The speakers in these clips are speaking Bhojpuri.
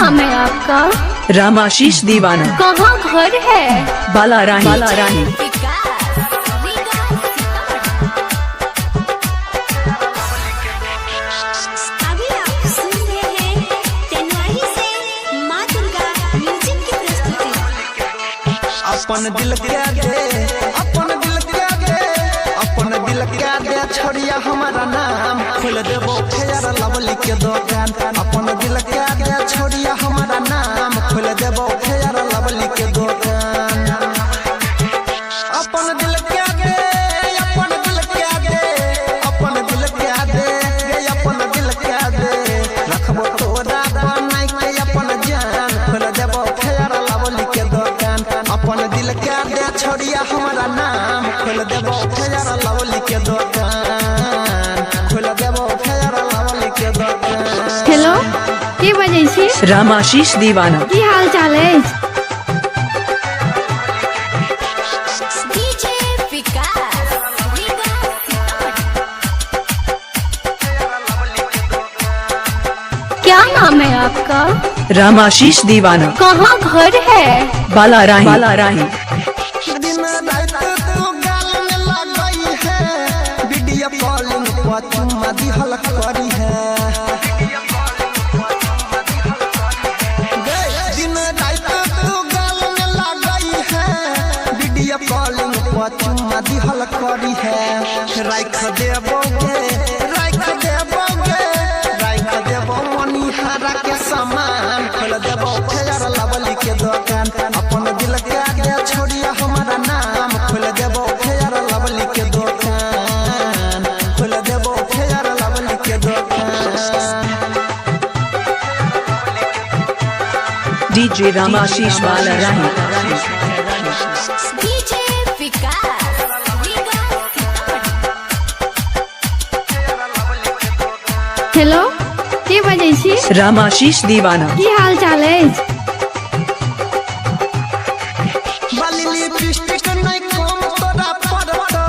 नाम है आपका? रामाशीष दीवाना। कहाँ घर है? बालाराही। बालाराही। अभी आप सुन रहे हैं तेनवाही से माँ दुर्गा म्यूजिक की प्रस्तुति। अपन दिल क्या दे, अपन दिल क्या दे, अपन दिल क्या दे, छोड़िया हमारा नाम खोल देबो फेयर लवली के दुकान। अपन दिल क्या दे, छोड़िया हमारा नाम खोल देबो फेयर लवली के दुकान। अपन दिल क्या दे, अपन दिल क्या दे, अपन दिल क्या दे, अपन दिल क्या दे, रखबो तोरा बनाई के अपन जान खोल देबो फेयर लवली के दुकान। अपन दिल क्या दे, छोड़िया हमारा नाम खोल देबो फेयर लवली के दुकान, खोल देबो फेयर लवली के दुकान। हेलो, के बजे छी? रामाशीष दीवाना। की हाल चाल है? डीजे विकास, क्या नाम है आपका? रामाशीष दीवाना। कहाँ घर है? बालाराही। बालाराही। दिन रात तू गाल में लगाई है, वीडियो कॉलिंग पर चुम्मा दिहल करी है। दिन रात तू गाल में लगाई है, वीडियो कॉलिंग पर चुम्मा दिहल करी है। राख देबोगे, राख देबोगे, राख देबो मनिहारा के सामान खोल देबो फेयर लवली के दुकान। अपन दिल क्या दे, छोड़िया हमारा नाम खोल देबो फेयर लवली के दुकान, खोल देबो फेयर लवली के दुकान। डीजे रामाशीष बालाराही। डीजे विकास, हेलो, के बजे छी? रामाशीष दीवाना। की हाल चाल है? बाली लिपस्टिक नहीं कम तोरा पड़तो,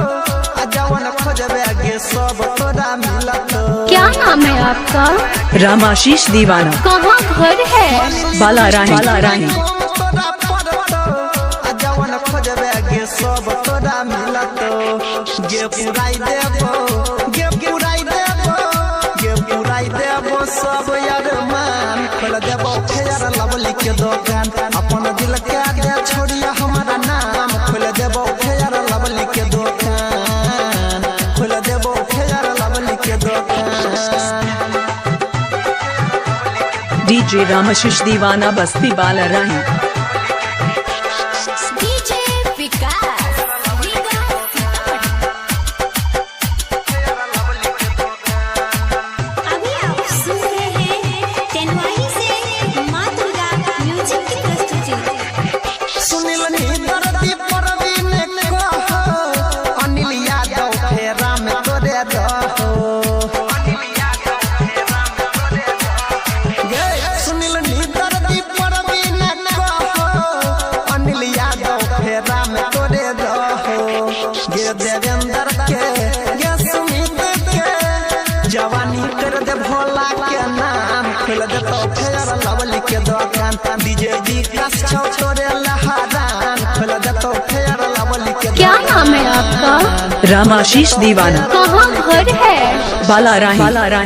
आ जवन खोजबे आगे सब तोरा मिलतो। क्या नाम है आपका? रामाशीष दीवाना। कहाँ घर है? बालाराही। बालाराही। कम तोरा पड़तो, आ जवन खोजबे आगे सब तोरा मिलतो। गे पुराई देबो, गे पुराई देबो, गे पुराई देबो सब यार मान खोल देबो फेयर लवली के दुकान। अपन दिल क्या दे, छोड़िया हमारा नाम खोल देबो फेयर लवली के दुकान, खोल देबो फेयर लवली के दुकान। डीजे रामाशीष दीवाना बस्ती बालाराही। डीजे विकास, अभी आप सुन रहे हैं तेनवाही से माँ दुर्गा म्यूजिक की प्रस्तुति। सुनील दर्दी परवीन कहो, अनिल यादव फेरा में तोरे रहो। सुनील दर्दी परवीन कहो, अनिल यादव फेरा में तोरे रहो। गे देवेंद्र के, गे सुमित के, जवानी कर दे भोला के नाम खोल दे तो फेयर लवली के दुकान। डीजे विकास छौ तोरे लहरान खोल दे तो फेयर लवली के। क्या नाम है आपका? रामाशीष दीवाना। कहाँ घर है? बालाराही। बालाराही।